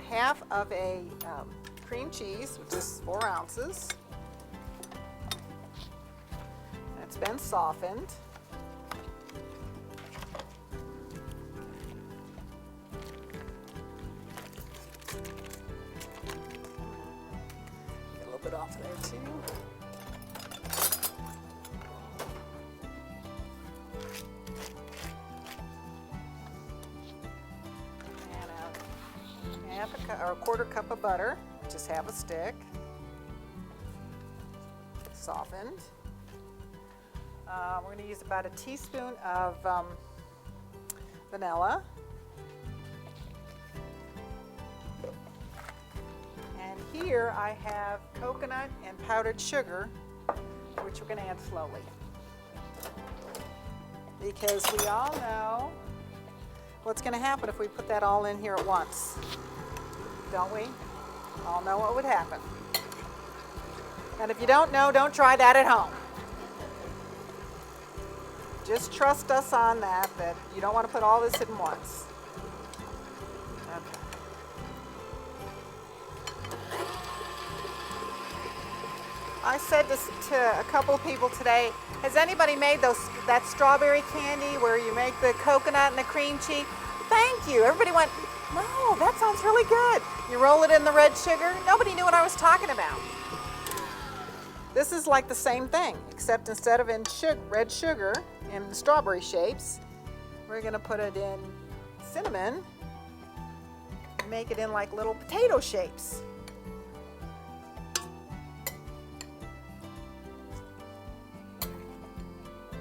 half of a cream cheese, which is 4 ounces. It's been softened. Get a little bit off there too. Or a 1/4 cup of butter, just half a stick, softened. We're going to use about a teaspoon of vanilla, and here I have coconut and powdered sugar, which we're going to add slowly, because we all know what's going to happen if we put that all in here at once. Don't we? All know what would happen. And if you don't know, don't try that at home. Just trust us on that you don't want to put all this in once. Okay. I said this to a couple of people today, has anybody made that strawberry candy where you make the coconut and the cream cheese? Thank you. Everybody went, no, that sounds really good. You roll it in the red sugar. Nobody knew what I was talking about. This is like the same thing, except instead of in red sugar in strawberry shapes, we're going to put it in cinnamon and make it in like little potato shapes.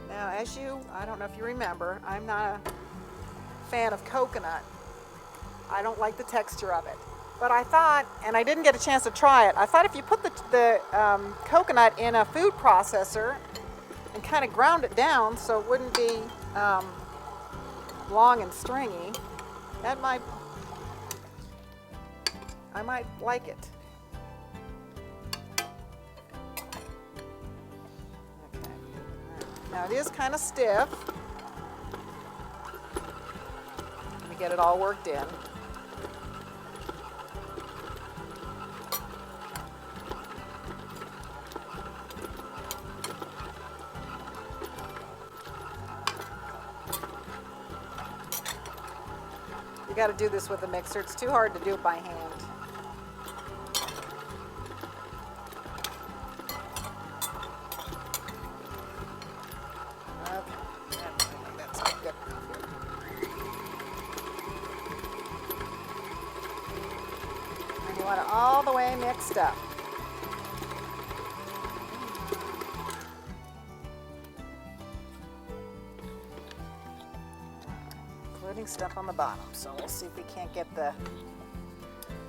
Now, I don't know if you remember, I'm not a fan of coconut. I don't like the texture of it. But I thought, and I didn't get a chance to try it, I thought if you put the coconut in a food processor and kind of ground it down so it wouldn't be long and stringy, I might like it. Okay. Now it is kind of stiff. Let me get it all worked in. You got to do this with a mixer. It's too hard to do it by hand. Okay, I think that's good. And you want it all the way mixed up. Including stuff on the bottom. So we'll see if we can't get the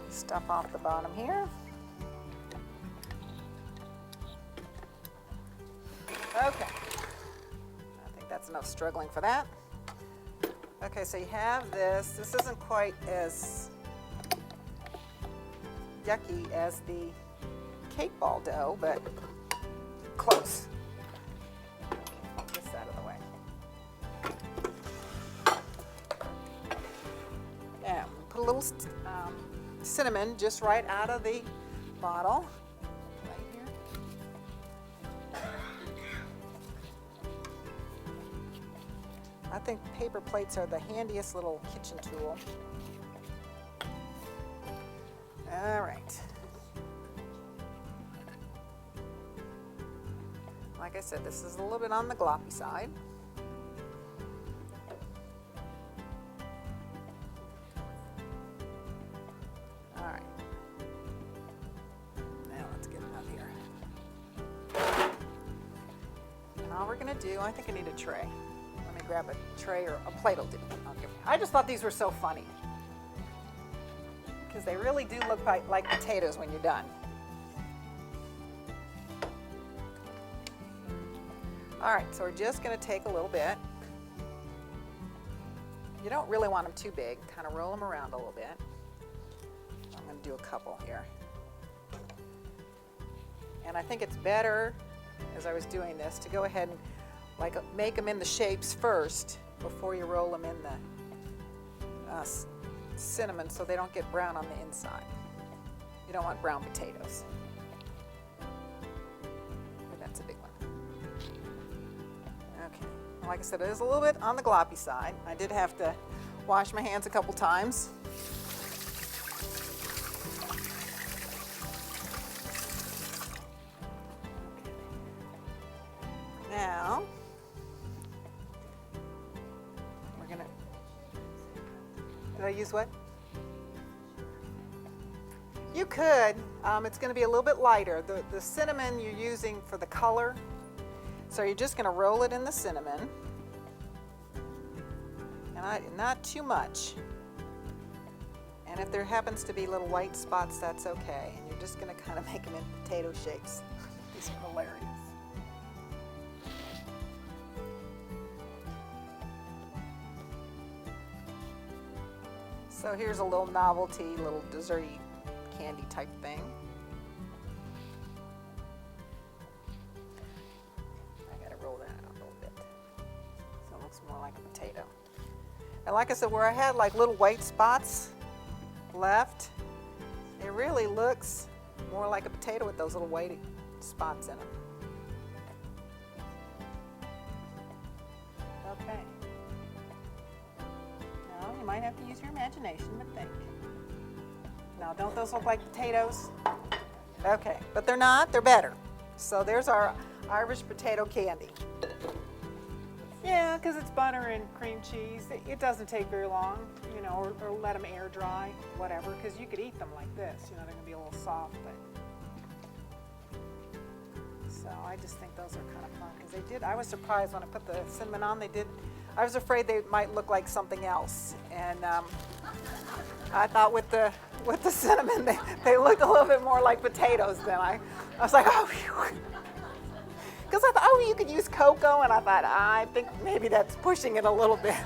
stuff off the bottom here. Okay. I think that's enough struggling for that. Okay, so you have this. This isn't quite as yucky as the cake ball dough, but close. Get this out of the way. Put a little cinnamon just right out of the bottle, right here. I think paper plates are the handiest little kitchen tool. All right. Like I said, this is a little bit on the gloppy side. I think I need a tray. Let me grab a tray, or a plate will do. I just thought these were so funny because they really do look like potatoes when you're done. All right, so we're just going to take a little bit. You don't really want them too big. Kind of roll them around a little bit. I'm going to do a couple here. And I think it's better, as I was doing this, to go ahead and make them in the shapes first before you roll them in the cinnamon so they don't get brown on the inside. You don't want brown potatoes. But that's a big one. Okay, like I said, it is a little bit on the gloppy side. I did have to wash my hands a couple times. Now, we're gonna, did I use what? You could, it's gonna be a little bit lighter. The cinnamon you're using for the color, so you're just gonna roll it in the cinnamon, and not too much. And if there happens to be little white spots, that's okay. And you're just gonna kind of make them in potato shapes. These are hilarious. So here's a little novelty, little desserty candy type thing. I gotta roll that out a little bit so it looks more like a potato. And like I said, where I had like little white spots left, it really looks more like a potato with those little white spots in it. Okay. Now you might have to use your imagination to think. Now, don't those look like potatoes? Okay, but they're not, they're better. So there's our Irish potato candy. Yeah, because it's butter and cream cheese. It doesn't take very long, you know, or let them air dry, whatever, because you could eat them like this. You know, they're going to be a little soft, but. So I just think those are kind of fun, because they did, I was surprised when I put the cinnamon on, I was afraid they might look like something else. And I thought with the cinnamon, they looked a little bit more like potatoes than I was like, oh, because I thought, oh, you could use cocoa, and I thought, I think maybe that's pushing it a little bit.